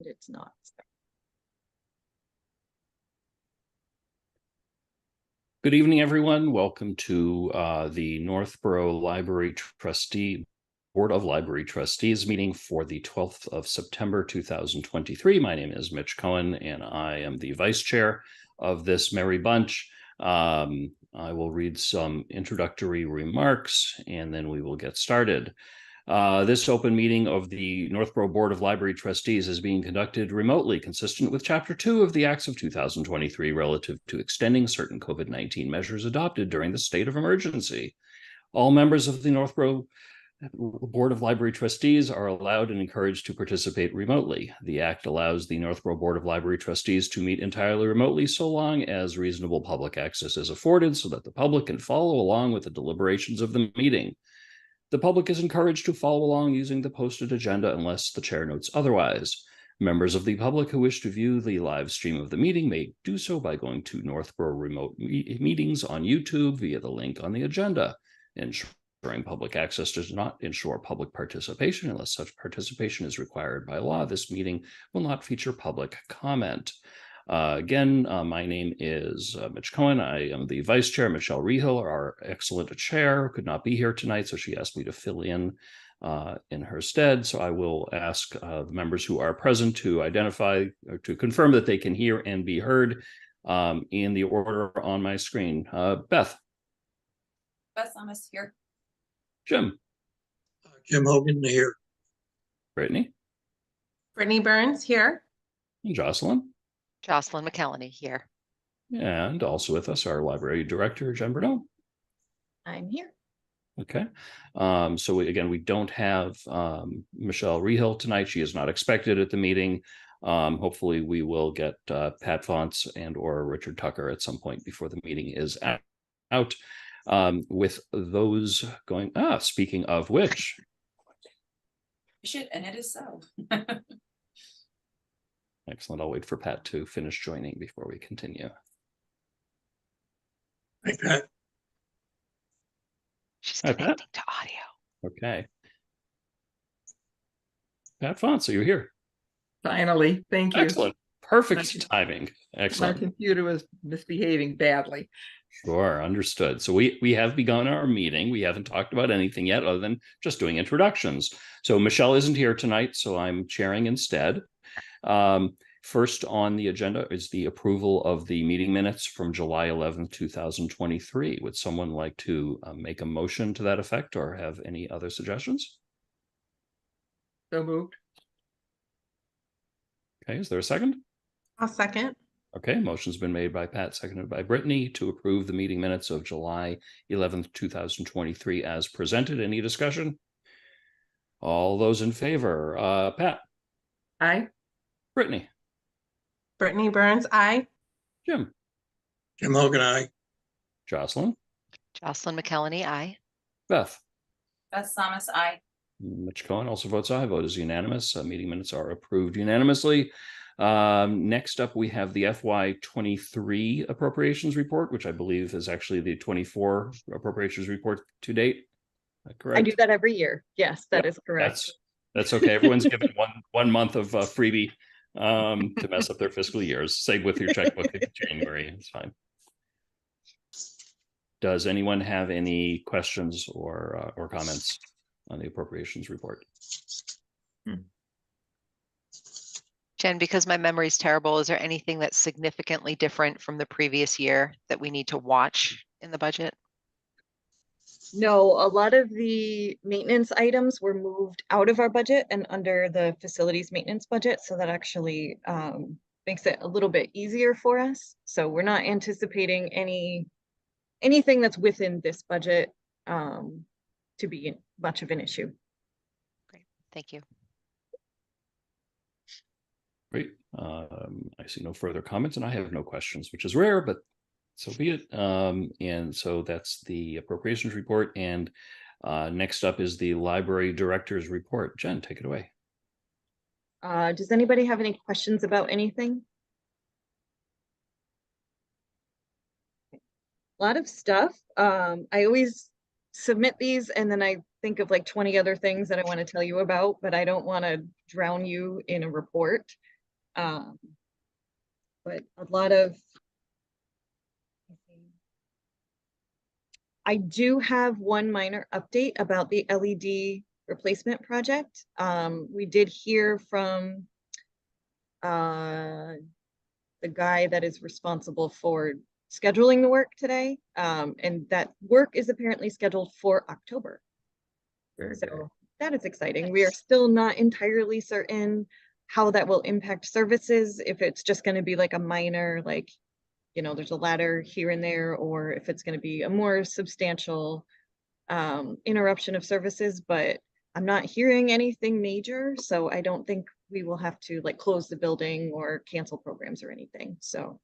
It's not. Good evening, everyone. Welcome to the Northborough Board of Library Trustees meeting for the 12th of September 2023. My name is Mitch Cohen, and I am the vice chair of this merry bunch. I will read some introductory remarks, and then we will get started. This open meeting of the Northborough Board of Library Trustees is being conducted remotely, consistent with Chapter 2 of the Acts of 2023 relative to extending certain COVID-19 measures adopted during the state of emergency. All members of the Northborough Board of Library Trustees are allowed and encouraged to participate remotely. The Act allows the Northborough Board of Library Trustees to meet entirely remotely so long as reasonable public access is afforded so that the public can follow along with the deliberations of the meeting. The public is encouraged to follow along using the posted agenda unless the chair notes otherwise. Members of the public who wish to view the live stream of the meeting may do so by going to Northborough Remote Meetings on YouTube via the link on the agenda. Ensuring public access does not ensure public participation unless such participation is required by law. This meeting will not feature public comment. Again, my name is Mitch Cohen. I am the vice chair. Michelle Rehill, our excellent chair, could not be here tonight, so she asked me to fill in her stead. So I will ask the members who are present to identify or to confirm that they can hear and be heard in the order on my screen. Beth. Beth Thomas here. Jim. Jim Hogan here. Brittany. Brittany Burns here. And Jocelyn. Jocelyn McKelney here. And also with us, our library director, Jen Bernal. I'm here. Okay. So we don't have Michelle Rehill tonight. She is not expected at the meeting. Hopefully we will get Pat Fonts and or Richard Tucker at some point before the meeting is out. With those going, speaking of which. And it is so. Excellent. I'll wait for Pat to finish joining before we continue. Hi, Pat. She's Hi, connecting Pat. to audio. Okay. Pat Fonts, are you here? Finally, thank you. Excellent. Perfect timing. Excellent. My computer was misbehaving badly. Sure, understood. So we have begun our meeting. We haven't talked about anything yet other than just doing introductions. So Michelle isn't here tonight, so I'm chairing instead. First on the agenda is the approval of the meeting minutes from July 11th, 2023. Would someone like to make a motion to that effect or have any other suggestions? So moved. Okay, is there a second? I'll second. Okay, motion's been made by Pat, seconded by Brittany to approve the meeting minutes of July 11th, 2023 as presented. Any discussion? All those in favor, Pat? Aye. Brittany? Brittany Burns, aye. Jim? Jim Hogan, aye. Jocelyn? Jocelyn McKelney, aye. Beth? Beth Thomas, aye. Mitch Cohen also votes aye. Vote is unanimous. Meeting minutes are approved unanimously. Next up, we have the FY23 appropriations report, which I believe is actually the 24 appropriations report to date. Correct? I do that every year. Yes, that is correct. That's okay. Everyone's given one month of freebie to mess up their fiscal years. Save with your checkbook in January. It's fine. Does anyone have any questions or comments on the appropriations report? Jen, because my memory's terrible, is there anything that's significantly different from the previous year that we need to watch in the budget? No, a lot of the maintenance items were moved out of our budget and under the facilities maintenance budget. So that actually makes it a little bit easier for us. So we're not anticipating anything that's within this budget to be much of an issue. Great, thank you. Great. I see no further comments and I have no questions, which is rare, but so be it. And so that's the appropriations report. And next up is the library director's report. Jen, take it away. Does anybody have any questions about anything? A lot of stuff. I always submit these and then I think of like 20 other things that I want to tell you about, but I don't want to drown you in a report. But a lot of, I do have one minor update about the LED replacement project. We did hear from the guy that is responsible for scheduling the work today. And that work is apparently scheduled for October. Very So good. that is exciting. We are still not entirely certain how that will impact services, if it's just going to be like a minor, like, you know, there's a ladder here and there, or if it's going to be a more substantial interruption of services, but I'm not hearing anything major, so I don't think we will have to like close the building or cancel programs or anything. So,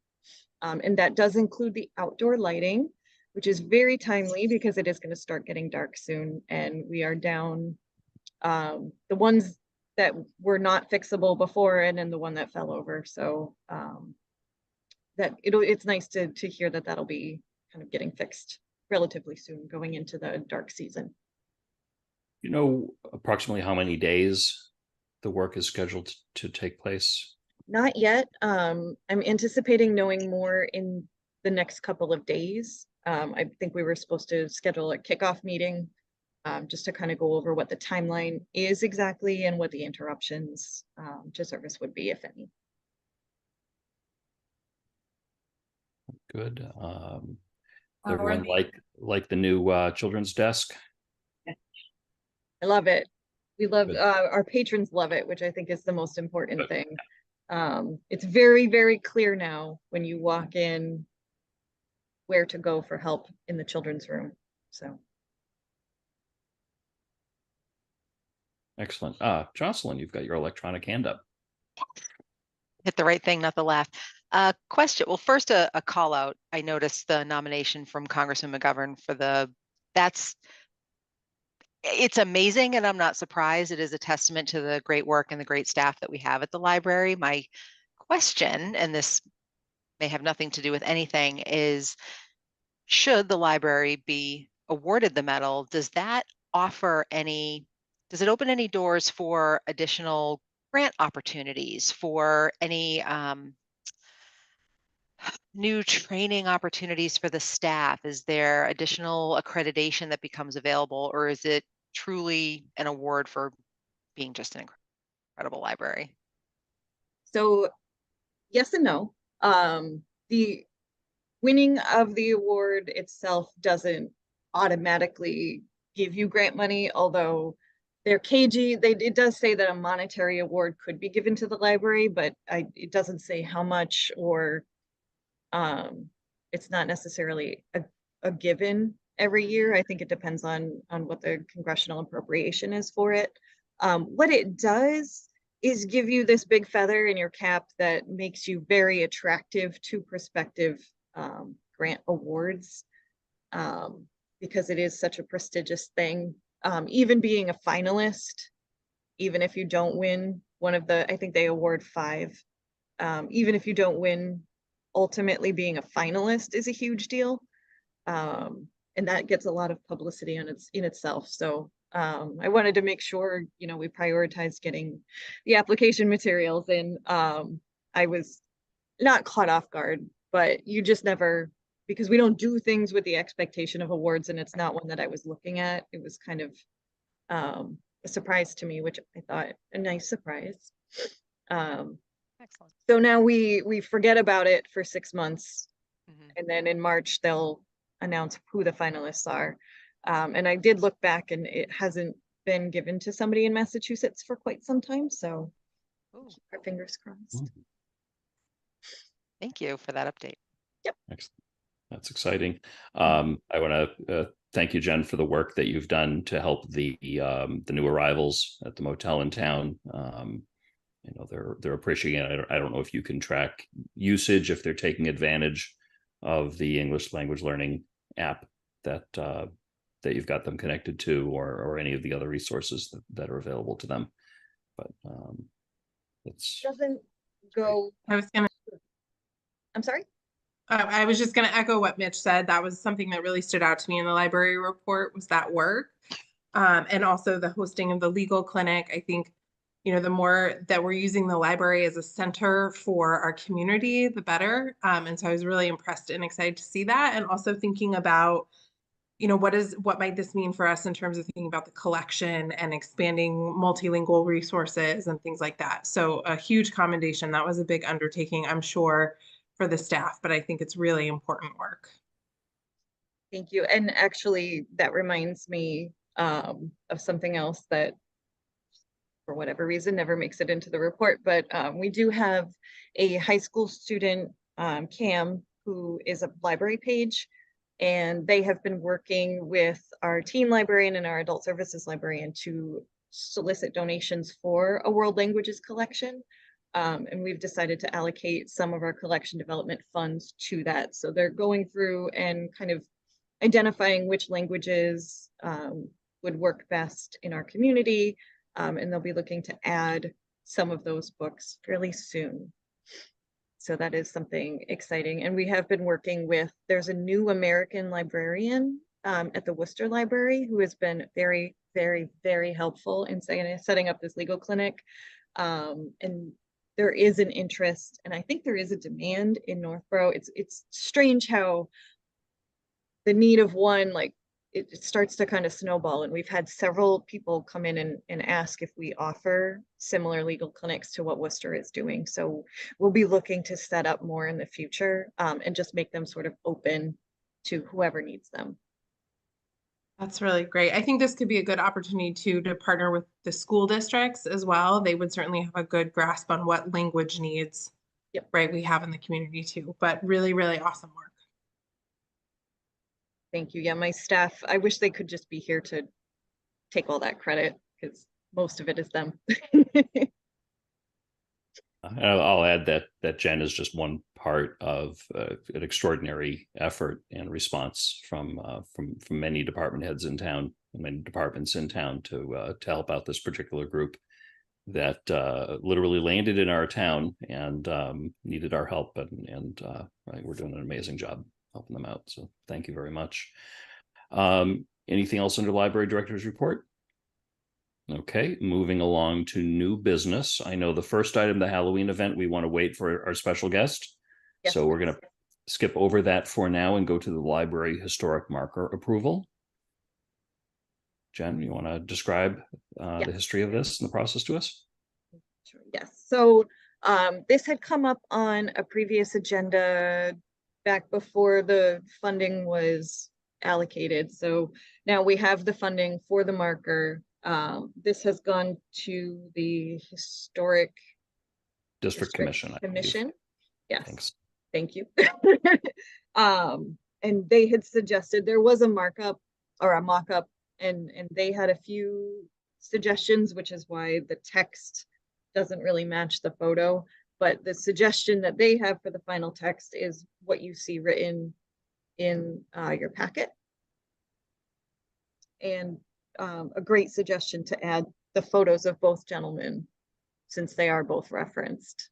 and that does include the outdoor lighting, which is very timely because it is going to start getting dark soon, and we are down the ones that were not fixable before, and then the one that fell over. So that it's nice to hear that that'll be kind of getting fixed relatively soon, going into the dark season. You know approximately how many days the work is scheduled to take place? Not yet. I'm anticipating knowing more in the next couple of days. I think we were supposed to schedule a kickoff meeting just to kind of go over what the timeline is exactly and what the interruptions to service would be, if any. Good. Are Everyone the- like the new children's desk? I love it. We love, Good. our patrons love it, which I think is the most important thing. It's very, very clear now when you walk in where to go for help in the children's room. So Excellent. Jocelyn, you've got your electronic hand up. Hit the right thing, not the laugh. Question. Well, first a call out. I noticed the nomination from Congressman McGovern for it's amazing, and I'm not surprised. It is a testament to the great work and the great staff that we have at the library. My question, and this may have nothing to do with anything, is should the library be awarded the medal, does it open any doors for additional grant opportunities, for any new training opportunities for the staff? Is there additional accreditation that becomes available, or is it truly an award for being just an incredible library? So yes and no. The winning of the award itself doesn't automatically give you grant money, although they're cagey. It does say that a monetary award could be given to the library, but it doesn't say how much, or it's not necessarily a given every year. I think it depends on what the congressional appropriation is for it. What it does is give you this big feather in your cap that makes you very attractive to prospective grant awards, because it is such a prestigious thing. Even being a finalist, even if you don't win one of the, I think they award 5, even if you don't win, ultimately being a finalist is a huge deal. And that gets a lot of publicity in itself. So I wanted to make sure, you know, we prioritized getting the application materials in. I was not caught off guard, but you just never, because we don't do things with the expectation of awards, and it's not one that I was looking at. It was kind of a surprise to me, which I thought a nice surprise. Excellent. So now we forget about it for 6 months, Mhm. and then in March they'll announce who the finalists are. And I did look back, and it hasn't been given to somebody in Massachusetts for quite some time, so Ooh, keep our fingers crossed. Mm. thank you for that update. Excellent. That's exciting. I want to thank you, Jen, for the work that you've done to help the new arrivals at the motel in town. You know, they're appreciating it. I don't know if you can track usage, if they're taking advantage of the English language learning app that you've got them connected to, or any of the other resources that are available to them. But it's Doesn't go, I was gonna, I'm sorry? I was just gonna echo what Mitch said. That was something that really stood out to me in the library report, was that work. and also the hosting of the legal clinic. I think, you know, the more that we're using the library as a center for our community, the better. And so I was really impressed and excited to see that. And also thinking about, you know, what might this mean for us in terms of thinking about the collection and expanding multilingual resources and things like that. So a huge commendation. That was a big undertaking, I'm sure, for the staff, but I think it's really important work. Thank you. And actually, that reminds me of something else that, for whatever reason, never makes it into the report. But we do have a high school student, Cam, who is a library page, and they have been working with our teen librarian and our adult services librarian to solicit donations for a world languages collection. And we've decided to allocate some of our collection development funds to that. So they're going through and kind of identifying which languages would work best in our community. And they'll be looking to add some of those books fairly soon. So that is something exciting. And we have been working with, there's a new American librarian at the Worcester Library who has been very, very, very helpful in setting up this legal clinic. And there is an interest, and I think there is a demand in Northborough. It's strange how the need of one, like, it starts to kind of snowball, and we've had several people come in and ask if we offer similar legal clinics to what Worcester is doing. So we'll be looking to set up more in the future and just make them sort of open to whoever needs them. That's really great. I think this could be a good opportunity too to partner with the school districts as well. They would certainly have a good grasp on what language needs, Yep. right, we have in the community too, but really, really awesome work. Thank you. Yeah, my staff, I wish they could just be here to take all that credit because most of it is them. I'll add that Jen is just one part of an extraordinary effort and response from many department heads in town, many departments in town to help out this particular group that literally landed in our town and needed our help, and right, we're doing an amazing job helping them out. So thank you very much. Anything else under library director's report? Okay, moving along to new business. I know the first item, the Halloween event, we want to wait for our special guest. Yes, So we're please. going to skip over that for now and go to the library historic marker approval. Jen, you want to describe the history of this and the process to us? Sure, yes. So this had come up on a previous agenda back before the funding was allocated. So now we have the funding for the marker. This has gone to the Historic District Commission. I believe. Commission. Yes. Thanks. Thank you. And they had suggested there was a markup or a mock-up, and they had a few suggestions, which is why the text doesn't really match the photo. But the suggestion that they have for the final text is what you see written in your packet. And a great suggestion to add the photos of both gentlemen, since they are both referenced.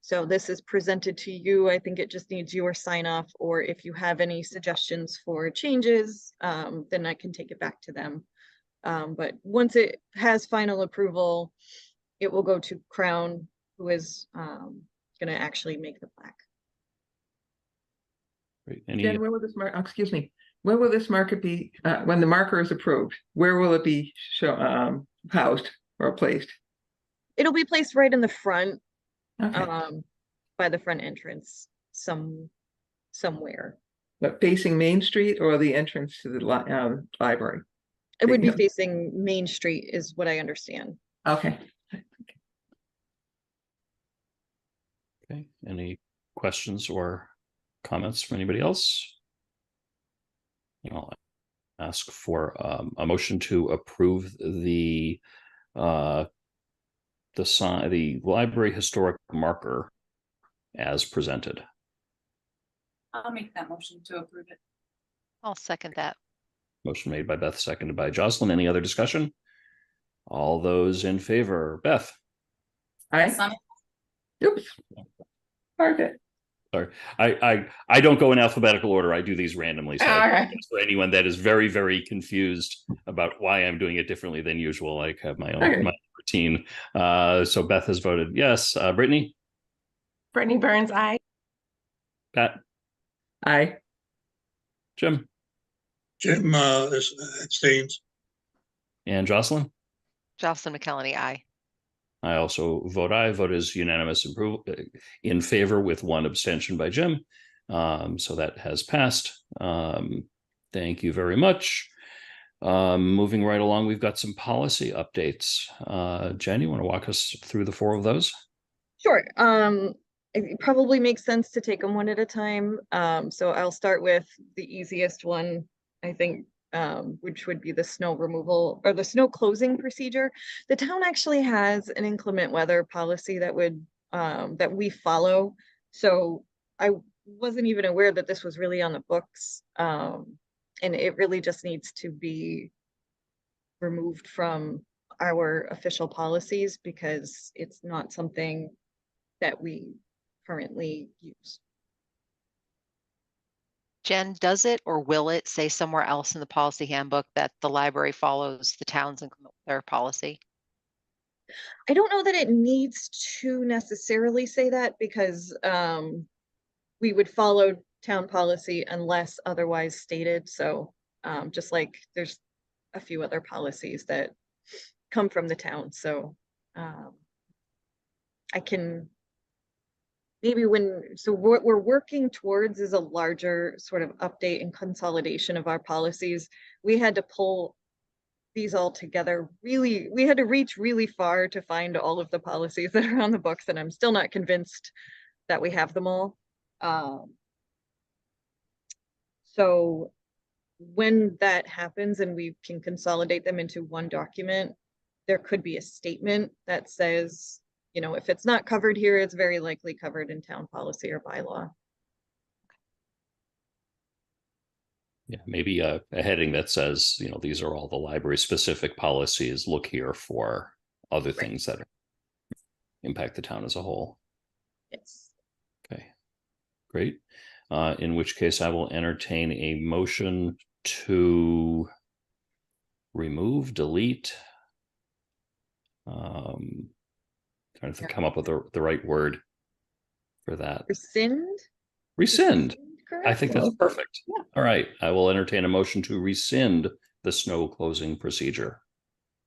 So this is presented to you. I think it just needs your sign off, or if you have any suggestions for changes, then I can take it back to them. But once it has final approval, it will go to Crown, who is going to actually make the plaque. Great. Any Jen, where will this mark? Excuse me. Where will this marker be when the marker is approved? Where will it be housed or placed? It'll be placed right in the front, Okay. by the front entrance, somewhere. But facing Main Street or the entrance to the library? It would be Yeah. facing Main Street, is what I understand. Okay. Okay, any questions or comments from anybody else? I'll ask for a motion to approve the library historic marker as presented. I'll make that motion to approve it. I'll second that. Motion made by Beth, seconded by Jocelyn. Any other discussion? All those in favor, Beth, Aye. Oops. Margaret. Sorry, I don't go in alphabetical order. I do these randomly. So All right. for anyone that is very, very confused about why I'm doing it differently than usual, I have my own Okay. my routine. So Beth has voted yes. Brittany, Brittany Burns, aye. Pat, Aye. Jim, Jim abstains. and Jocelyn. Jocelyn McKelney, aye. I also vote aye. Vote is unanimous in favor with one abstention by Jim. So that has passed. Thank you very much. Moving right along, we've got some policy updates. Jen, you want to walk us through the four of those? Sure. It probably makes sense to take them one at a time. So I'll start with the easiest one, I think, which would be the snow removal or the snow closing procedure. The town actually has an inclement weather policy that would that we follow. So I wasn't even aware that this was really on the books. And it really just needs to be removed from our official policies because it's not something that we currently use. Jen, does it or will it say somewhere else in the policy handbook that the library follows the town's inclement weather policy? I don't know that it needs to necessarily say that because we would follow town policy unless otherwise stated. So just like there's a few other policies that come from the town. So I can maybe so what we're working towards is a larger sort of update and consolidation of our policies. We had to pull these all together really, we had to reach really far to find all of the policies that are on the books, and I'm still not convinced that we have them all. So when that happens and we can consolidate them into one document, there could be a statement that says, you know, if it's not covered here, it's very likely covered in town policy or bylaw. Yeah, maybe a heading that says, you know, these are all the library specific policies. Look here for other things that impact the town as a whole. Yes. Okay, great. In which case I will entertain a motion to remove, delete. Trying to come up with the right word for that. Rescind? Rescind. Correct? I think that's perfect. Yeah. All right. I will entertain a motion to rescind the snow closing procedure.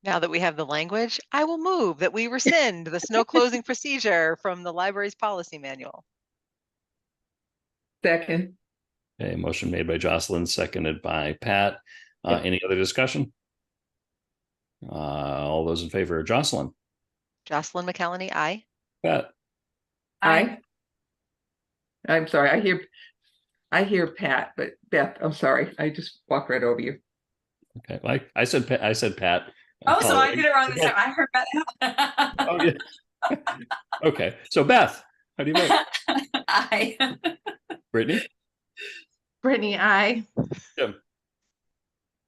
Now that we have the language, I will move that we rescind the snow closing procedure from the library's policy manual. Second. Okay, motion made by Jocelyn, seconded by Pat. Any other discussion? All those in favor, Jocelyn. Jocelyn McKelney, aye. Pat. Aye. I'm sorry. I hear Pat, but Beth, I'm sorry. I just walked right over you. Okay, I said Pat. Oh, so I did it wrong this time. I heard Beth. Oh, yeah. Okay, so Beth, how do you vote? Aye. Brittany? Brittany, aye. Jim?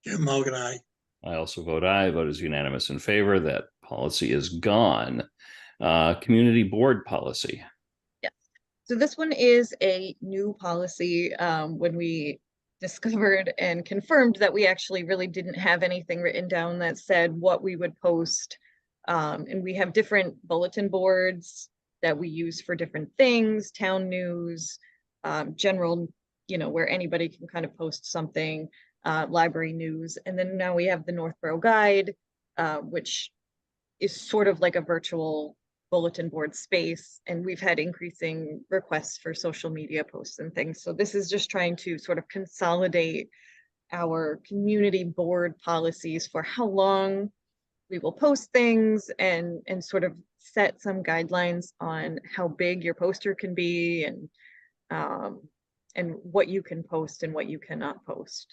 Jim Hogan, aye. I also vote aye. Vote is unanimous in favor. That policy is gone. Community board policy. Yes. So this one is a new policy. When we discovered and confirmed that we actually really didn't have anything written down that said what we would post. And we have different bulletin boards that we use for different things, town news, general, you know, where anybody can kind of post something, library news. And then now we have the Northborough Guide, which is sort of like a virtual bulletin board space, and we've had increasing requests for social media posts and things. So this is just trying to sort of consolidate our community board policies for how long we will post things and sort of set some guidelines on how big your poster can be and what you can post and what you cannot post.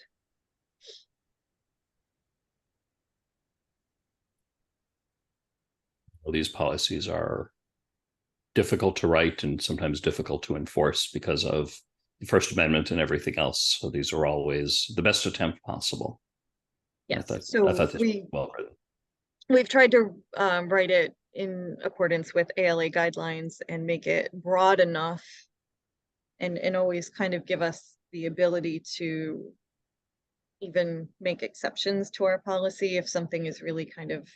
These policies are difficult to write and sometimes difficult to enforce because of the First Amendment and everything else. So these are always the best attempt possible. Yes, I so thought this was well written. We've tried to write it in accordance with ALA guidelines and make it broad enough and always kind of give us the ability to even make exceptions to our policy if something is really kind of,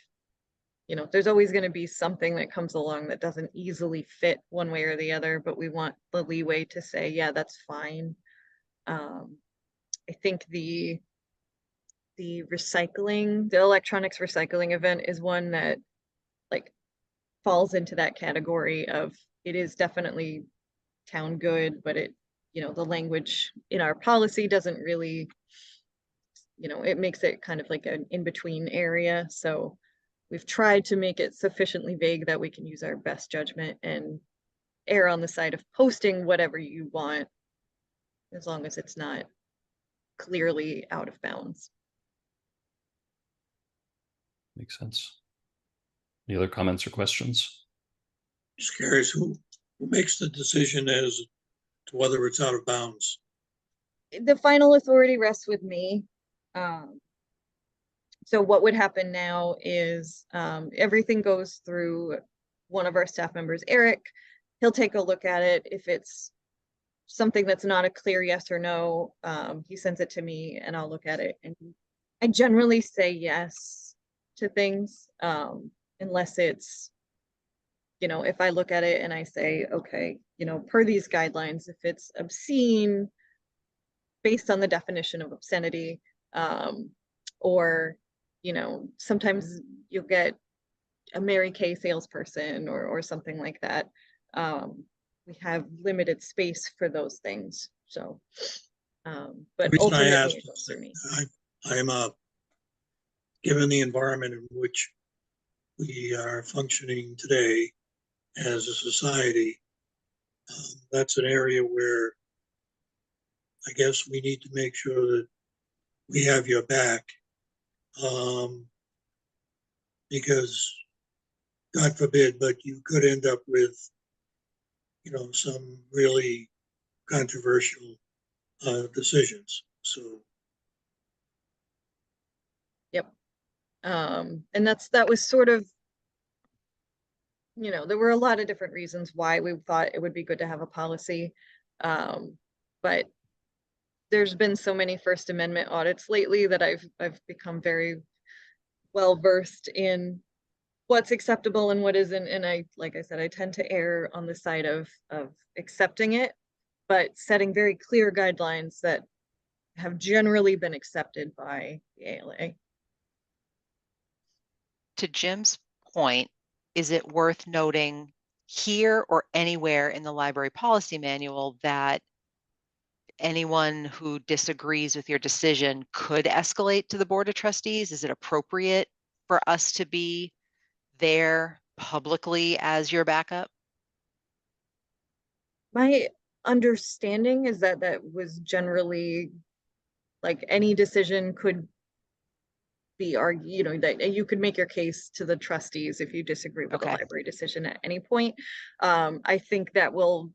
you know, there's always going to be something that comes along that doesn't easily fit one way or the other, but we want the leeway to say, yeah, that's fine. I think the recycling, the electronics recycling event is one that like falls into that category of it is definitely town good, but it, you know, the language in our policy doesn't really, you know, it makes it kind of like an in-between area. So we've tried to make it sufficiently vague that we can use our best judgment and err on the side of posting whatever you want, as long as it's not clearly out of bounds. Makes sense. Any other comments or questions? Just curious, who makes the decision as to whether it's out of bounds? The final authority rests with me. So what would happen now is everything goes through one of our staff members, Eric. He'll take a look at it. If it's something that's not a clear yes or no, he sends it to me and I'll look at it. And I generally say yes to things, unless it's, you know, if I look at it and I say, okay, you know, per these guidelines, if it's obscene based on the definition of obscenity, or, you know, sometimes you'll get a Mary Kay salesperson or something like that. We have limited space for those things. So, but The reason I ultimately asked it goes is through me. I'm given the environment in which we are functioning today as a society, that's an area where I guess we need to make sure that we have your back, because God forbid, but you could end up with, you know, some really controversial decisions. So Yep. And that was sort of, you know, there were a lot of different reasons why we thought it would be good to have a policy. But there's been so many First Amendment audits lately that I've become very well versed in what's acceptable and what isn't. And I, like I said, I tend to err on the side of accepting it, but setting very clear guidelines that have generally been accepted by the ALA. To Jim's point, is it worth noting here or anywhere in the library policy manual that anyone who disagrees with your decision could escalate to the Board of Trustees? Is it appropriate for us to be there publicly as your backup? My understanding is that that was generally like any decision could be argued, you know, that you could make your case to the trustees if you disagree with the Okay. library decision at any point. I think that will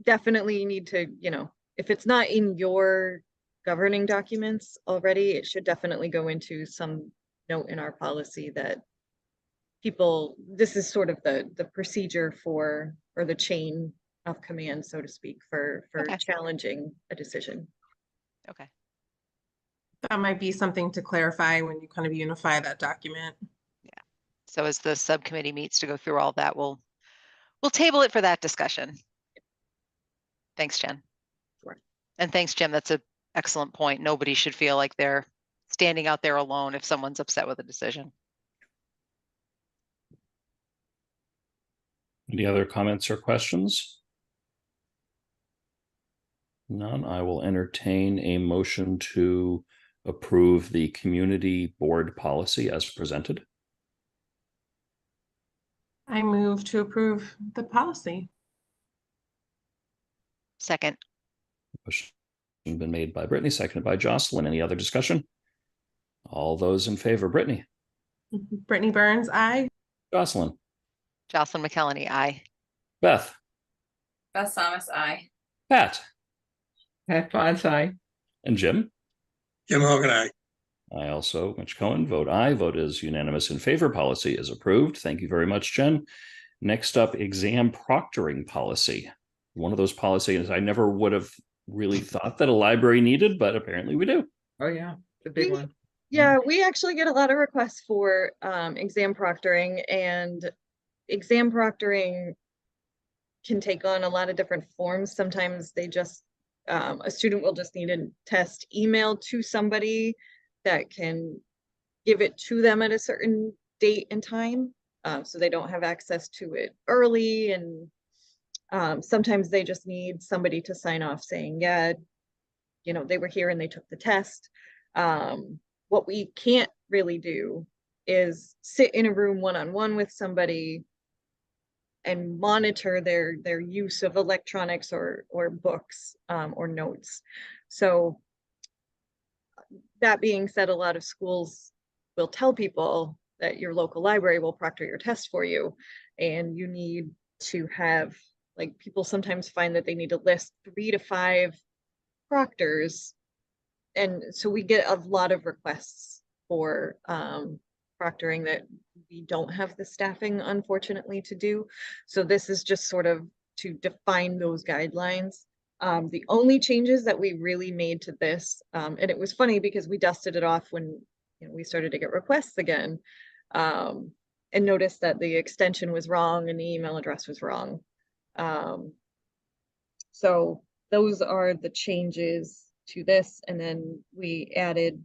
definitely need to, you know, if it's not in your governing documents already, it should definitely go into some note in our policy that people, this is sort of the procedure for, or the chain of command, so to speak, for Okay. challenging a decision. Okay. That might be something to clarify when you kind of unify that document. Yeah. So as the subcommittee meets to go through all that, we'll table it for that discussion. Thanks, Jen. Sure. And thanks, Jim. That's an excellent point. Nobody should feel like they're standing out there alone if someone's upset with a decision. Any other comments or questions? None. I will entertain a motion to approve the community board policy as presented. I move to approve the policy. Second. Motion been made by Brittany, seconded by Jocelyn. Any other discussion? All those in favor, Brittany. Brittany Burns, aye. Jocelyn. Jocelyn McKelney, aye. Beth. Beth Thomas, aye. Pat. Pat Fonz, aye. And Jim. Jim Hogan, aye. I also, Mitch Cohen, vote aye. Vote is unanimous in favor. Policy is approved. Thank you very much, Jen. Next up, exam proctoring policy. one of those policies I never would have really thought that a library needed, but apparently we do. Oh, yeah, it's a big We- one. Yeah, we actually get a lot of requests for exam proctoring, and exam proctoring can take on a lot of different forms. Sometimes they just, a student will just need a test emailed to somebody that can give it to them at a certain date and time. So they don't have access to it early, and sometimes they just need somebody to sign off saying, yeah, they were here and they took the test. What we can't really do is sit in a room one-on-one with somebody and monitor their use of electronics or books or notes. So that being said, a lot of schools will tell people that your local library will proctor your test for you, and you need to have, like, people sometimes find that they need to list 3 to 5 proctors, and so we get a lot of requests for proctoring that we don't have the staffing, unfortunately, to do. So this is just sort of to define those guidelines. The only changes that we really made to this, and it was funny because we dusted it off when we started to get requests again, and noticed that the extension was wrong and the email address was wrong. So those are the changes to this, and then we added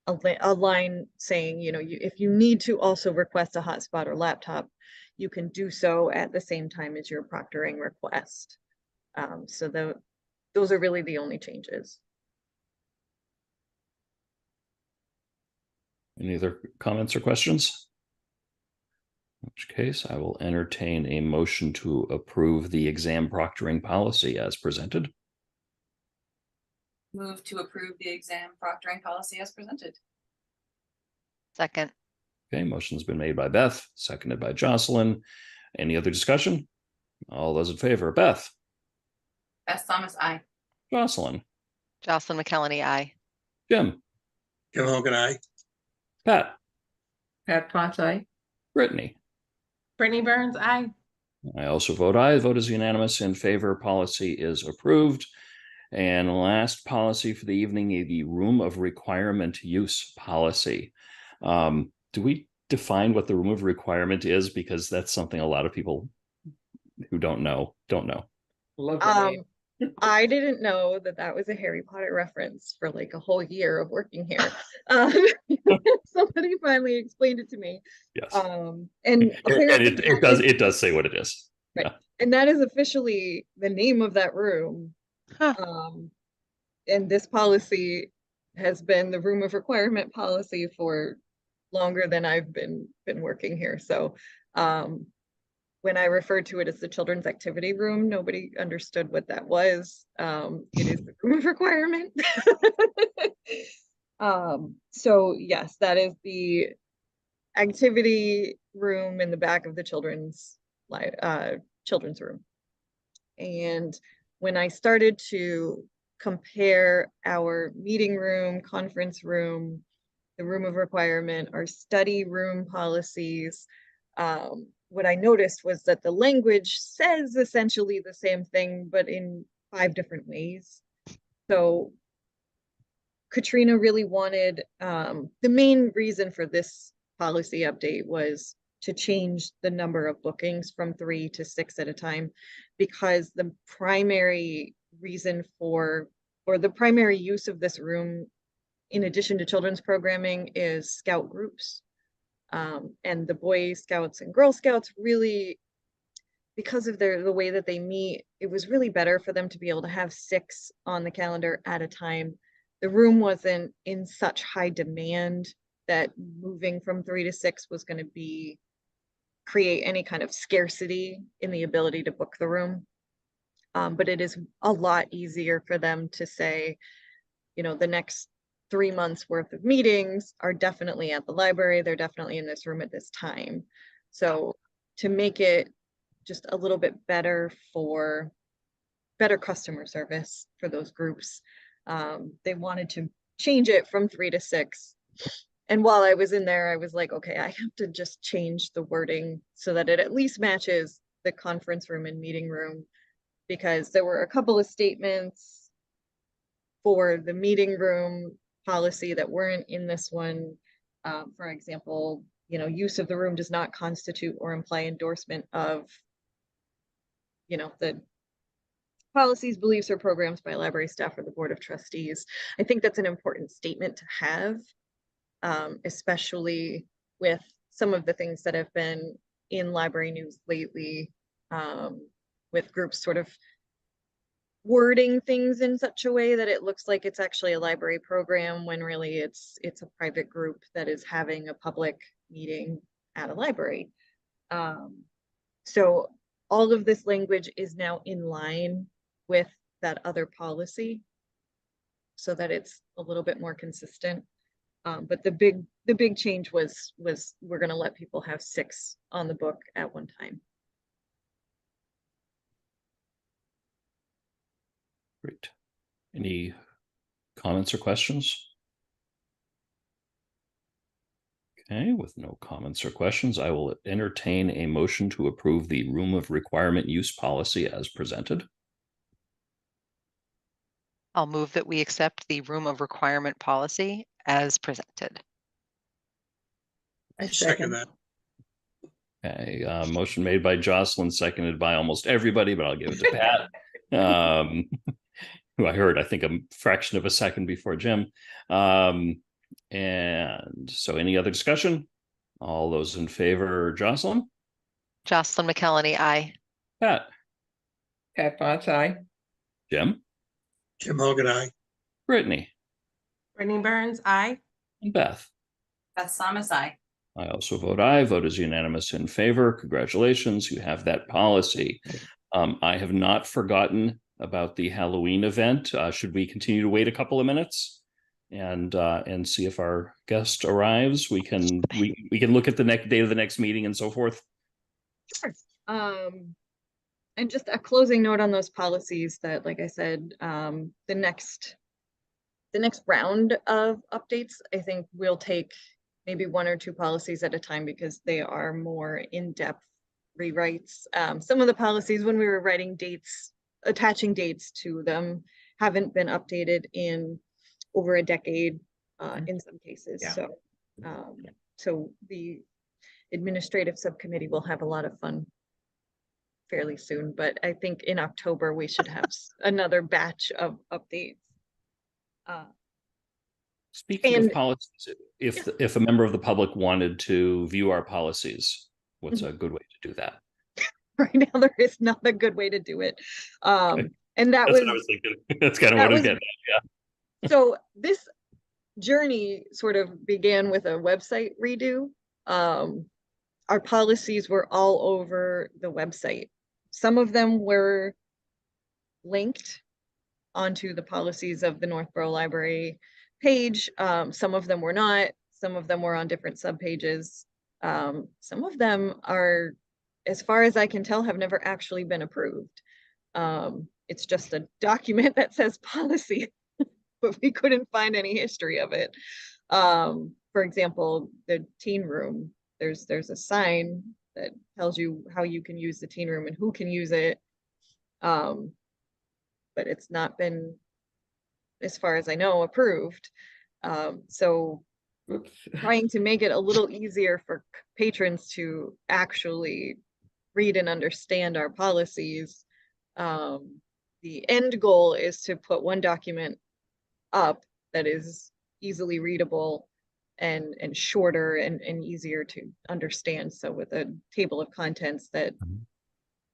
a line saying, if you need to also request a hotspot or laptop, you can do so at the same time as your proctoring request. So those are really the only changes. Any other comments or questions? In which case, I will entertain a motion to approve the exam proctoring policy as presented. Move to approve the exam proctoring policy as presented. Second. Okay, motion's been made by Beth, seconded by Jocelyn. Any other discussion? All those in favor, Beth, Beth Thomas, I. Jocelyn, Jocelyn McKelney, aye. Jim, Jim Hogan, aye. Pat, Pat Potts, aye. Brittany. Brittany Burns, aye. I also vote aye. The vote is unanimous in favor. Policy is approved. And last policy for the evening, the room of requirement use policy. Do we define what the room of requirement is? Because that's something a lot of people who don't know. Love the name. I didn't know that was a Harry Potter reference for like a whole year of working here. Somebody finally explained it to me. Yes. And apparently it does say what it is. Right. Yeah. And that is officially the name of that room. Huh. And this policy has been the room of requirement policy for longer than I've been working here. So when I referred to it as the children's activity room, nobody understood what that was. It is the room of requirement. So yes, that is the activity room in the back of the children's room. And when I started to compare our meeting room, conference room, the room of requirement, our study room policies, what I noticed was that the language says essentially the same thing, but in 5 different ways. So Katrina really wanted, the main reason for this policy update was to change the number of bookings from 3 to 6 at a time, because the primary reason for, or the primary use of this room, in addition to children's programming, is scout groups. And the Boy Scouts and Girl Scouts really, because of the way that they meet, it was really better for them to be able to have 6 on the calendar at a time. The room wasn't in such high demand that moving from 3 to 6 was going to create any kind of scarcity in the ability to book the room. But it is a lot easier for them to say, the next 3 months worth of meetings are definitely at the library. They're definitely in this room at this time. So to make it just a little bit better for better customer service for those groups, they wanted to change it from 3 to 6. And while I was in there, I was like, okay, I have to just change the wording so that it at least matches the conference room and meeting room. because there were a couple of statements for the meeting room policy that weren't in this one. For example, use of the room does not constitute or imply endorsement of, the policies, beliefs, or programs by library staff or the Board of Trustees. I think that's an important statement to have, especially with some of the things that have been in library news lately, with groups sort of wording things in such a way that it looks like it's actually a library program when really it's a private group that is having a public meeting at a library. So all of this language is now in line with that other policy so that it's a little bit more consistent. But the big change was we're going to let people have 6 on the book at one time. Great. Any comments or questions? Okay, with no comments or questions, I will entertain a motion to approve the room of requirement use policy as presented. I'll move that we accept the room of requirement policy as presented. I Second second. that. Okay, motion made by Jocelyn, seconded by almost everybody, but I'll give it to Pat. Who I heard, I think, a fraction of a second before Jim. And so any other discussion? All those in favor, Jocelyn? Jocelyn McKelney, aye. Pat? Pat Fonts, aye. Jim? Jim Hogan, aye. Brittany? Brittany Burns, aye. And Beth? Beth Thomas, aye. I also vote aye. Vote is unanimous in favor. Congratulations, you have that policy. I have not forgotten about the Halloween event. Should we continue to wait a couple of minutes and see if our guest arrives? We can look at the next day of the next meeting and so forth. Sure. And just a closing note on those policies that, like I said, the next round of updates, I think we'll take maybe 1 or 2 policies at a time because they are more in-depth rewrites. Some of the policies, when we were writing dates, attaching dates to them, haven't been updated in over a decade in some cases. Yeah. So the administrative subcommittee will have a lot of fun fairly soon, but I think in October we should have another batch of updates. Speaking of policies, if a member of the public wanted to view our policies, what's a good way to do that? Right now, there is not a good way to do it. Okay. And That's what I was thinking. That's kind of what I'm getting at. Yeah. So this journey sort of began with a website redo. Our policies were all over the website. Some of them were linked onto the policies of the Northborough Library page. Some of them were not. Some of them were on different subpages. Some of them are, as far as I can tell, have never actually been approved. It's just a document that says policy, but we couldn't find any history of it. For example, the teen room, there's a sign that tells you how you can use the teen room and who can use it. But it's not been, as far as I know, approved. So Oops. trying to make it a little easier for patrons to actually read and understand our policies. The end goal is to put one document up that is easily readable and shorter and easier to understand. So with a table of contents that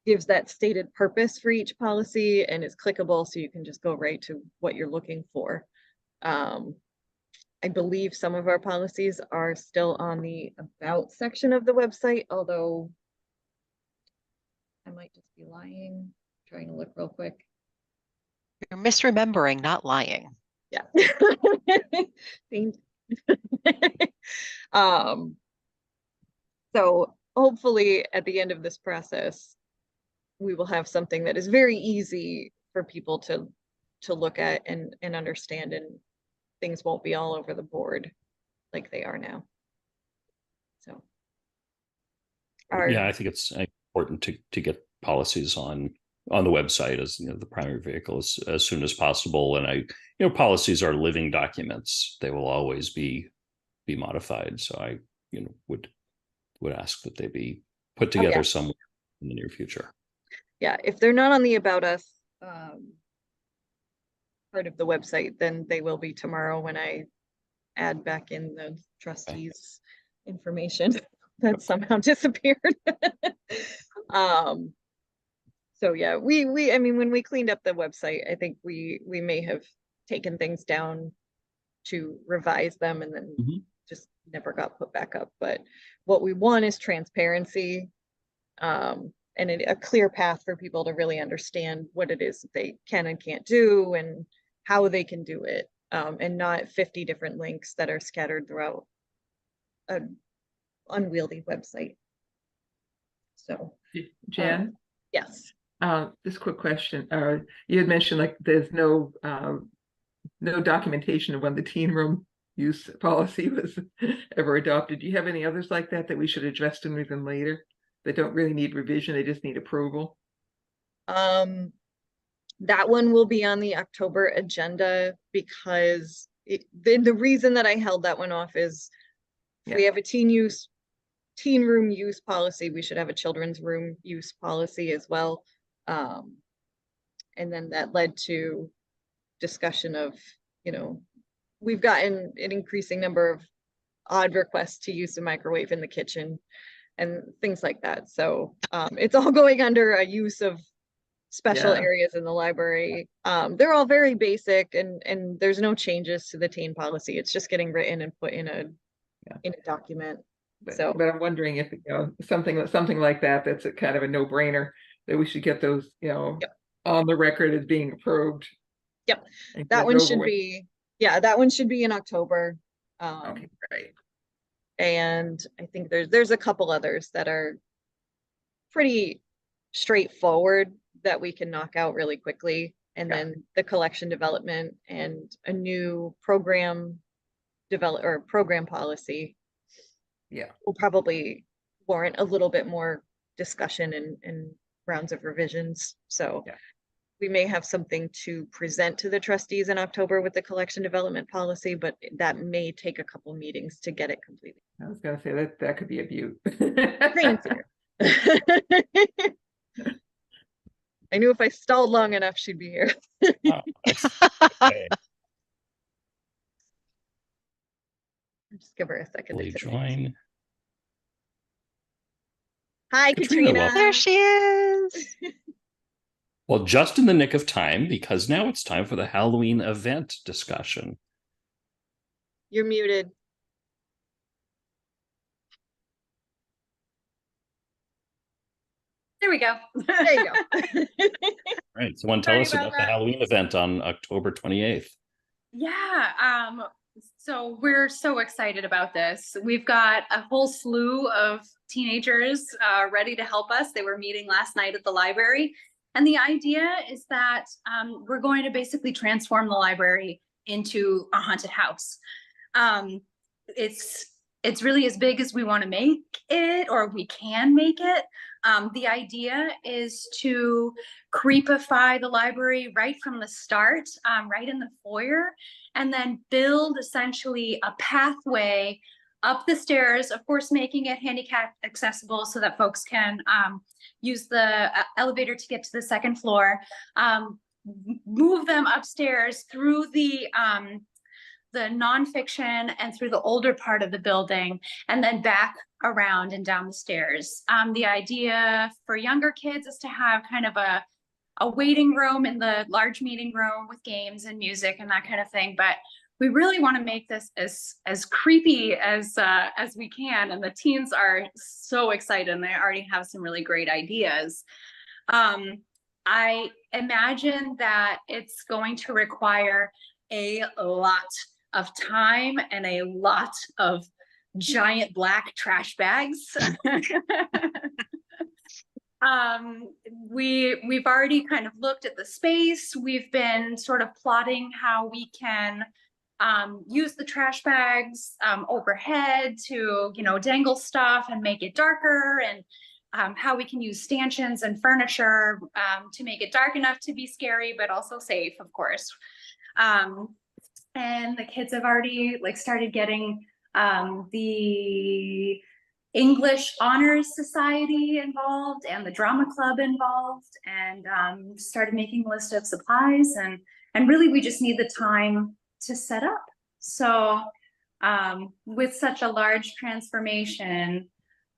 gives that stated purpose for each policy and is clickable, so you can just go right to what you're looking for. I believe some of our policies are still on the about section of the website, although I might just be lying. Trying to look real quick. You're misremembering, not lying. Yeah. So hopefully at the end of this process, we will have something that is very easy for people to look at and understand, and things won't be all over the board like they are now. So. Yeah, I think it's important to get policies on on the website as the primary vehicle as soon as possible. And policies are living documents; they will always be modified. So I would ask that they be put together somewhere in the near future. Yeah, if they're not on the About Us part of the website, then they will be tomorrow when I add back in the trustees information that somehow disappeared. So yeah, I mean, when we cleaned up the website, I think we may have taken things down to revise them and then just never got put back up. But what we want is transparency, and a clear path for people to really understand what it is that they can and can't do and how they can do it, and not 50 different links that are scattered throughout an unwieldy website. So, Jan? yes. Just a quick question. You had mentioned like there's no documentation of when the teen room use policy was ever adopted. Do you have any others like that we should address sooner than later that don't really need revision? They just need approval. That one will be on the October agenda because the reason that I held that one off is if we have a teen room use policy, we should have a children's room use policy as well. And then that led to discussion of, we've gotten an increasing number of odd requests to use the microwave in the kitchen and things like that. So it's all going under a use of special areas in the library. They're all very basic and there's no changes to the teen policy. It's just getting written and put in a document. But I'm wondering if something like that's a kind of a no-brainer that we should get those on the record as being approved. Yep, that one should be that one should be in October. Okay, great. And I think there's a couple others that are pretty straightforward that we can knock out really quickly. And then the collection development and a new program policy will probably warrant a little bit more discussion and rounds of revisions. So we may have something to present to the trustees in October with the collection development policy, but that may take a couple meetings to get it completely. I was going to say that could be a beaut. I knew if I stalled long enough, she'd be here. Okay. Just give her a second. Will you join? Hi, Katrina. There she is. Well, just in the nick of time, because now it's time for the Halloween event discussion. You're muted. There we go. There you go. Right. Someone tell us about the Halloween event on October 28th. Yeah. So we're so excited about this. We've got a whole slew of teenagers ready to help us. They were meeting last night at the library. And the idea is that we're going to basically transform the library into a haunted house. It's really as big as we want to make it, or we can make it. The idea is to creepify the library right from the start, right in the foyer, and then build essentially a pathway up the stairs, of course, making it handicap accessible so that folks can use the elevator to get to the second floor, move them upstairs through the nonfiction and through the older part of the building, and then back around and down the stairs. The idea for younger kids is to have kind of a waiting room in the large meeting room with games and music and that kind of thing. But we really want to make this as creepy as we can. And the teens are so excited and they already have some really great ideas. I imagine that it's going to require a lot of time and a lot of giant black trash bags. We've already kind of looked at the space. We've been sort of plotting how we can use the trash bags overhead to, dangle stuff and make it darker. And how we can use stanchions and furniture to make it dark enough to be scary, but also safe, of course. And the kids have already like started getting the English Honors Society involved and the drama club involved, and started making a list of supplies, and really we just need the time to set up. So with such a large transformation,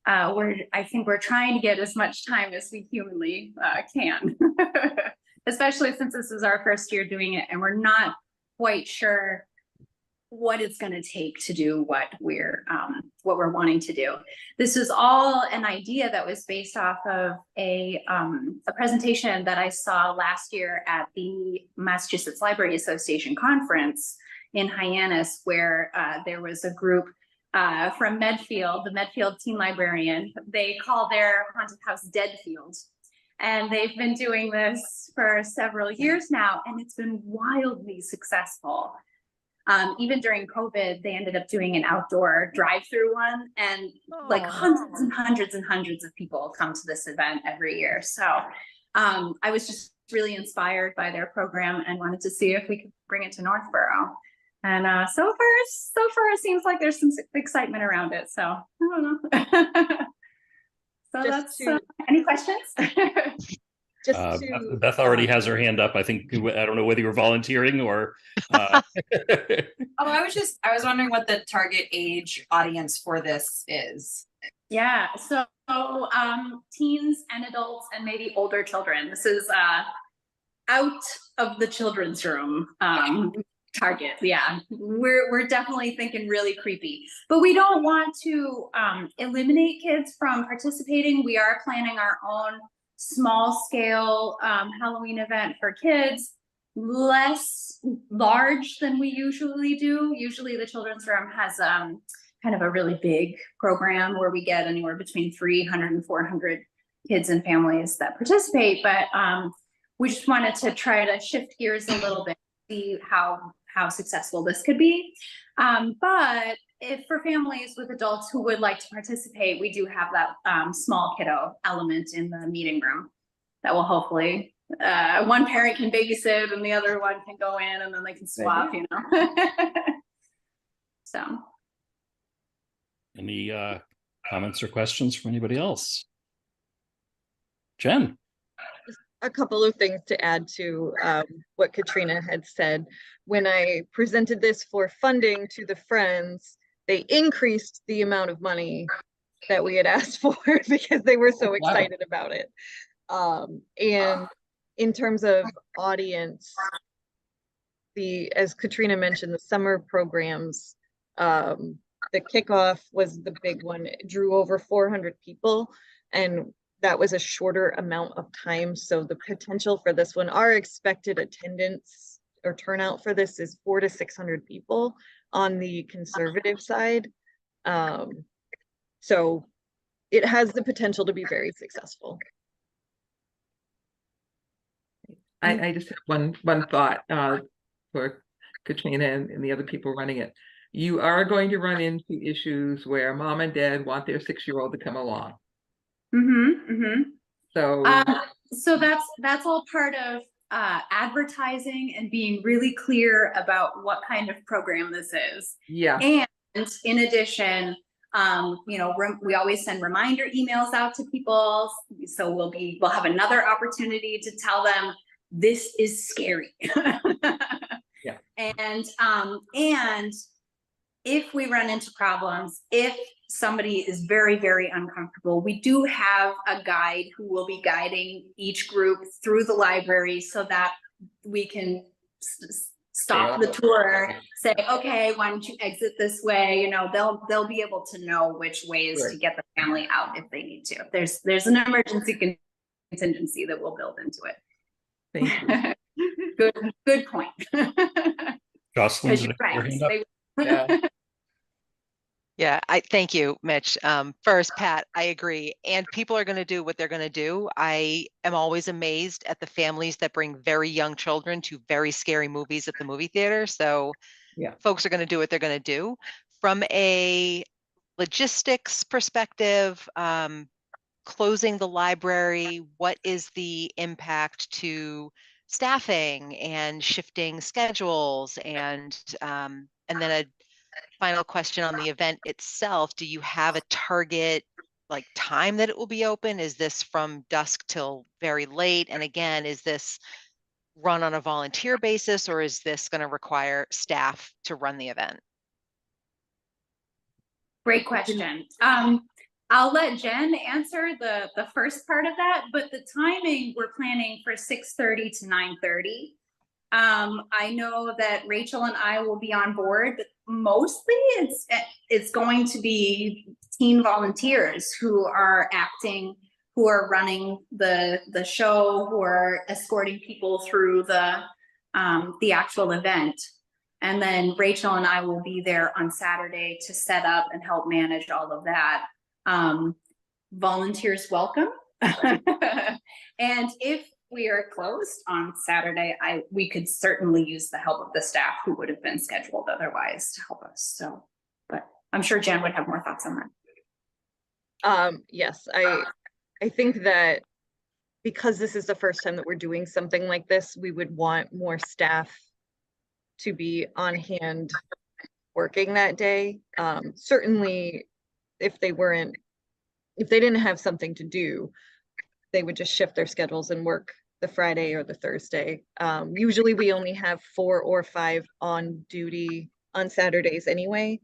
I think we're trying to get as much time as we humanly can, especially since this is our first year doing it and we're not quite sure what it's going to take to do what we're wanting to do. This is all an idea that was based off of a presentation that I saw last year at the Massachusetts Library Association conference in Hyannis, where there was a group from Medfield, the Medfield teen librarian. They call their haunted house Deadfield. And they've been doing this for several years now, and it's been wildly successful. Even during COVID, they ended up doing an outdoor drive-through one, and like hundreds and hundreds and hundreds of people come to this event every year. So I was just really inspired by their program and wanted to see if we could bring it to Northborough. And so far it seems like there's some excitement around it. So I don't know. So Just that's any questions? Just to Beth already has her hand up. I think, I don't know whether you're volunteering or. Oh, I was wondering what the target age audience for this is. Yeah, so teens and adults and maybe older children. This is out of the children's room target. Yeah, we're definitely thinking really creepy, but we don't want to eliminate kids from participating. We are planning our own small scale Halloween event for kids, less large than we usually do. Usually the children's room has kind of a really big program where we get anywhere between 300 and 400 kids and families that participate, but we just wanted to try to shift gears a little bit, see how successful this could be. But if for families with adults who would like to participate, we do have that small kiddo element in the meeting room that will hopefully, one parent can babysit and the other one can go in and then they can swap, you know. So. Any comments or questions from anybody else? Jen? a couple of things to add to what Katrina had said. When I presented this for funding to the Friends, they increased the amount of money that we had asked for because they were so excited about it. And in terms of audience, as Katrina mentioned, the summer programs, the kickoff was the big one. It drew over 400 people, and that was a shorter amount of time. So the potential for this one, our expected attendance or turnout for this is 400 to 600 people on the conservative side. So it has the potential to be very successful. I just have one thought for Katrina and the other people running it. You are going to run into issues where mom and dad want their 6-year-old to come along. So that's all part of advertising and being really clear about what kind of program this is. Yeah. And in addition, we always send reminder emails out to people. So we'll have another opportunity to tell them this is scary. Yeah. And if we run into problems, if somebody is very, very uncomfortable, we do have a guide who will be guiding each group through the library so that we can stop the tour, say, okay, why don't you exit this way? They'll be able to know which ways to get the family out if they need to. There's an emergency contingency that we'll build into it. Thank you. Good point. Jocelyn's Yeah, I thank you, Mitch. First, Pat, I agree. And people are going to do what they're going to do. I am always amazed at the families that bring very young children to very scary movies at the movie theater. So yeah, folks are going to do what they're going to do. From a logistics perspective, closing the library, what is the impact to staffing and shifting schedules? And then a final question on the event itself. Do you have a target like time that it will be open? Is this from dusk till very late? And again, is this run on a volunteer basis, or is this going to require staff to run the event? Great question. I'll let Jen answer the first part of that, but the timing we're planning for 6:30 to 9:30. I know that Rachel and I will be on board, but mostly it's going to be teen volunteers who are acting, who are running the show, who are escorting people through the actual event. And then Rachel and I will be there on Saturday to set up and help manage all of that. Volunteers welcome. And if we are closed on Saturday, we could certainly use the help of the staff who would have been scheduled otherwise to help us. So, but I'm sure Jen would have more thoughts on that. Yes, I think that because this is the first time that we're doing something like this, we would want more staff to be on hand working that day. Certainly if they didn't have something to do, they would just shift their schedules and work the Friday or the Thursday. Usually we only have 4 or 5 on duty on Saturdays anyway.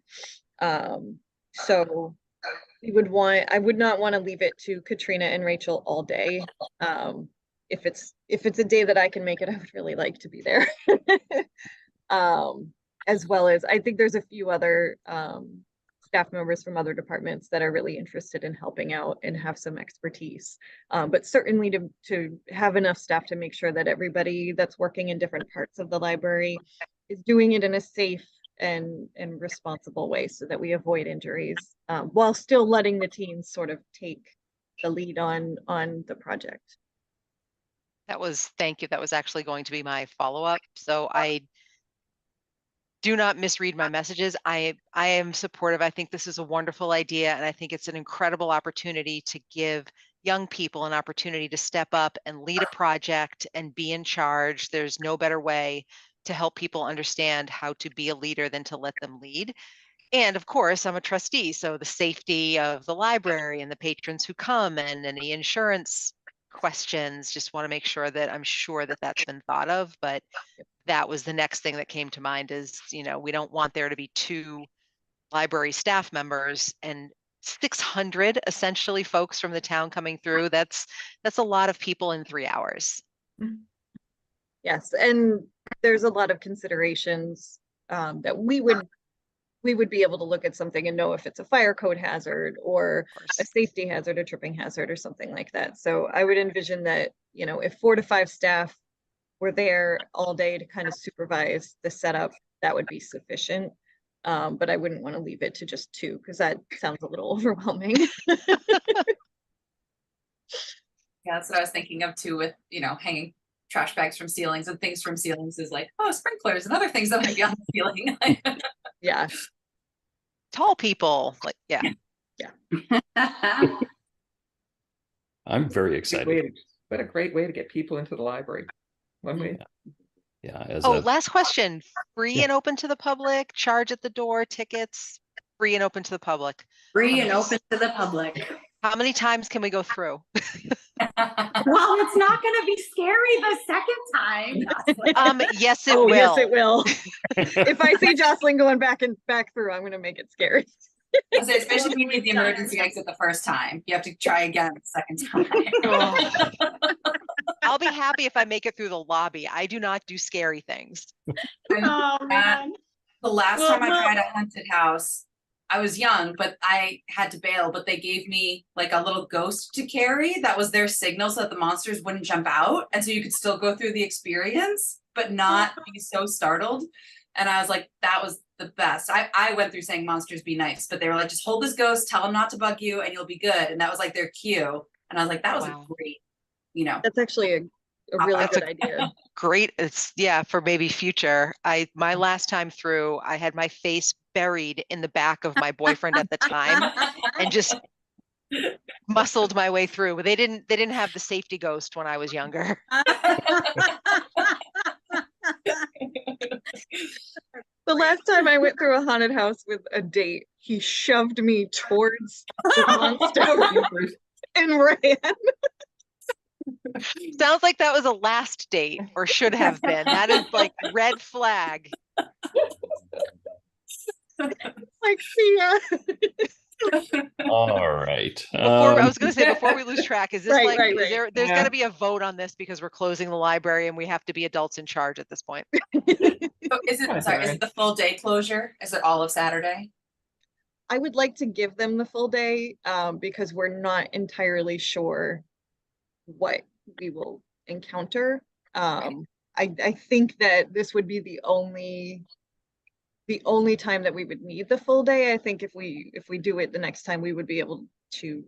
So I would not want to leave it to Katrina and Rachel all day. If it's a day that I can make it, I would really like to be there. As well as I think there's a few other staff members from other departments that are really interested in helping out and have some expertise. But certainly to have enough staff to make sure that everybody that's working in different parts of the library is doing it in a safe and responsible way so that we avoid injuries, while still letting the teens sort of take the lead on the project. Thank you. That was actually going to be my follow-up. So I do not misread my messages. I am supportive. I think this is a wonderful idea, and I think it's an incredible opportunity to give young people an opportunity to step up and lead a project and be in charge. There's no better way to help people understand how to be a leader than to let them lead. And of course, I'm a trustee, so the safety of the library and the patrons who come and any insurance questions, just want to make sure that I'm sure that that's been thought of. But that was the next thing that came to mind is, we don't want there to be 2 library staff members and 600 essentially folks from the town coming through. That's a lot of people in 3 hours. Yes, and there's a lot of considerations that we would be able to look at something and know if it's a fire code hazard or a safety hazard, a tripping hazard or something like that. So I would envision that, if 4 to 5 staff were there all day to kind of supervise the setup, that would be sufficient. But I wouldn't want to leave it to just 2 because that sounds a little overwhelming. Yeah, that's what I was thinking of too with, hanging trash bags from ceilings and things from ceilings is like, oh, sprinklers and other things that might be on the ceiling. Yeah. Tall people, yeah. I'm very excited. What a great way to get people into the library. One way. Yeah. Last question. Free and open to the public, charge at the door, tickets, free and open to the public. Free and open to the public. How many times can we go through? Well, it's not going to be scary the second time. Yes, it will. Yes, it will. If I see Jocelyn going back through, I'm going to make it scary. Especially if you need the emergency exit the first time, you have to try again the second time. I'll be happy if I make it through the lobby. I do not do scary things. Oh, man. The last time I tried a haunted house, I was young, but I had to bail, but they gave me like a little ghost to carry. That was their signal so that the monsters wouldn't jump out. And so you could still go through the experience, but not be so startled. And I was like, that was the best. I went through saying monsters be nice, but they were like, just hold this ghost, tell them not to bug you and you'll be good. And that was like their cue. And I was like, that was a great, That's actually a really good idea. Great. It's for maybe future. My last time through, I had my face buried in the back of my boyfriend at the time and just muscled my way through. But they didn't have the safety ghost when I was younger. The last time I went through a haunted house with a date, he shoved me towards the monster and ran. Sounds like that was a last date, or should have been. That is like red flag. Like, see ya. All right. Before I was going to say, before we lose track, is this Right, like, right, is right. there's Yeah. got to be a vote on this because we're closing the library and we have to be adults in charge at this point. So is it, sorry, is it the full day closure? Is it all of Saturday? I would like to give them the full day, because we're not entirely sure what we will encounter. I think that this would be the only time that we would need the full day. I think if we do it the next time, we would be able to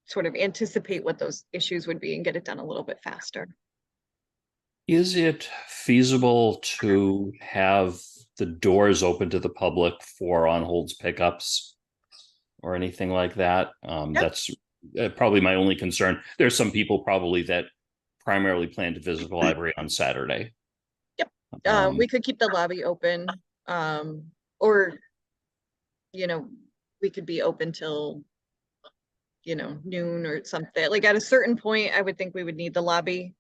sort of anticipate what those issues would be and get it done a little bit faster. Is it feasible to have the doors open to the public for on-holds pickups or anything like that? That's probably my only concern. There's some people probably that primarily plan to visit the library on Saturday. Yep. We could keep the lobby open, or, we could be open till, noon or something. Like at a certain point, I would think we would need the lobby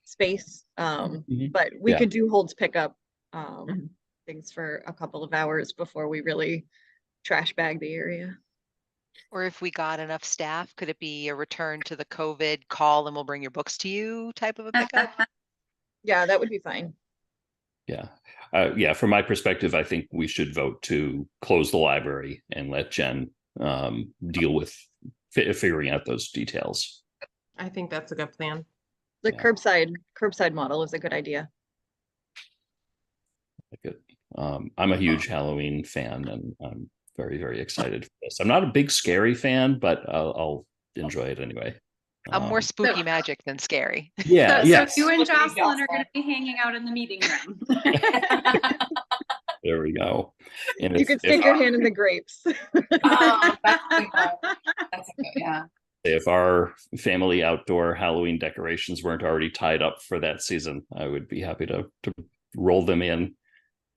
space. But we could do holds pickup things for a couple of hours before we really trash bag the area. Or if we got enough staff, could it be a return to the COVID call and we'll bring your books to you type of a pickup? Yeah, that would be fine. Yeah. From my perspective, I think we should vote to close the library and let Jen deal with figuring out those details. I think that's a good plan. The Yeah. curbside model is a good idea. Good. I'm a huge Halloween fan, and I'm very, very excited for this. I'm not a big scary fan, but I'll enjoy it anyway. I'm more spooky magic than scary. Yeah, So yes. you and Spooky Jocelyn are gospel. going to be hanging out in the meeting room. There we go. And You could stick your hand in the grapes. Oh, that's a good one. That's a good, yeah. if our family outdoor Halloween decorations weren't already tied up for that season, I would be happy to roll them in.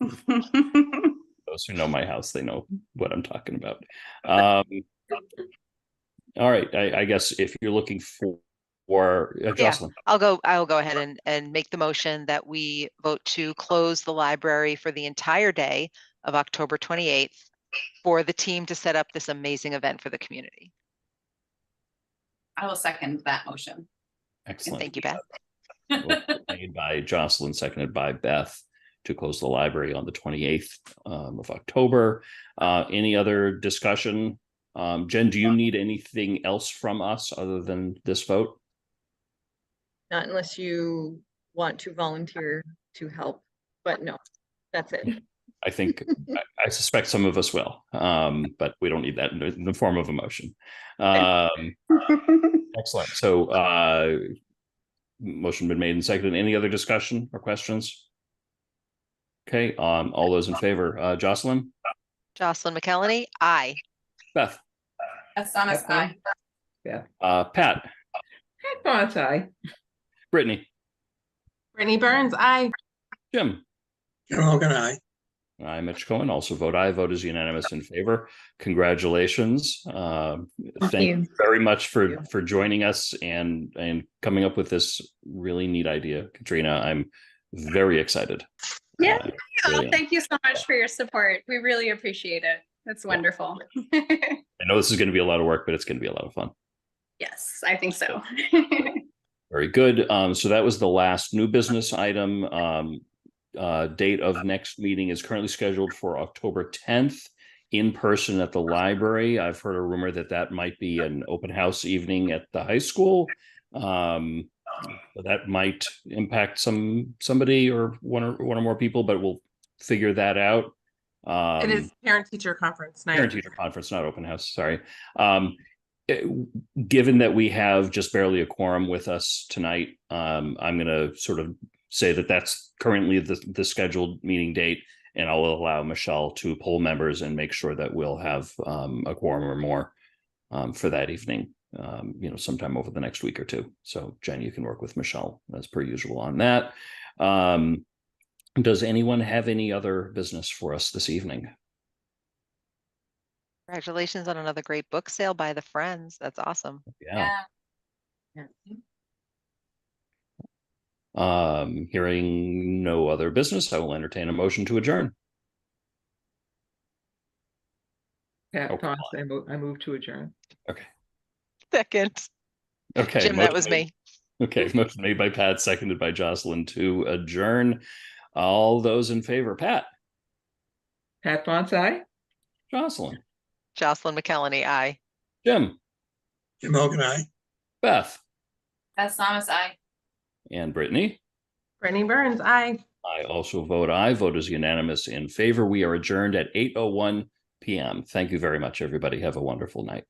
Those who know my house, they know what I'm talking about. All right, I guess if you're looking for Jocelyn. I'll go ahead and make the motion that we vote to close the library for the entire day of October 28th for the team to set up this amazing event for the community. I will second that motion. And Excellent. thank you, Beth. Made by Jocelyn, seconded by Beth, to close the library on the 28th of October. Any other discussion? Jen, do you need anything else from us other than this vote? Not unless you want to volunteer to help, but no, that's it. I think I suspect some of us will, but we don't need that in the form of a motion. Excellent. So motion been made and seconded. Any other discussion or questions? Okay, all those in favor, Jocelyn? Jocelyn McElhenney, aye. Beth? That's on us. Aye. Pat? Bonsai. Brittany? Brittany Burns, aye. Jim? Jim Hogan, aye. I'm Mitch Cohen, also vote aye. Vote is unanimous in favor. Congratulations. Thank you very much for joining us and coming up with this really neat idea, Katrina. I'm very excited. Yeah, really thank you so much for your support. We really appreciate it. That's wonderful. I know this is going to be a lot of work, but it's going to be a lot of fun. Yes, I think so. Very good. So that was the last new business item. Date of next meeting is currently scheduled for October 10th in person at the library. I've heard a rumor that might be an open house evening at the high school. That might impact somebody or one or more people, but we'll figure that out. It is parent-teacher conference night. Parent-teacher conference, not open house. Sorry. Given that we have just barely a quorum with us tonight, I'm going to sort of say that that's currently the scheduled meeting date, and I'll allow Michelle to poll members and make sure that we'll have a quorum or more for that evening, sometime over the next week or two. So Jen, you can work with Michelle as per usual on that. Does anyone have any other business for us this evening? Congratulations on another great book sale by the Friends. That's awesome. Yeah. Hearing no other business, I will entertain a motion to adjourn. Pat Oh, Thomas, I move to adjourn. Okay. Second. Okay. Jim, that was me. Okay. Motion made by Pat, seconded by Jocelyn to adjourn. All those in favor, Pat. Pat Fonce, aye. Jocelyn. Jocelyn McKellany, aye. Jim. Jim Hogan, aye. Beth. That's Thomas, I. And Brittany. Brittany Burns, aye. I also vote aye. Vote is unanimous in favor. We are adjourned at 8:01 p.m. Thank you very much, everybody. Have a wonderful night.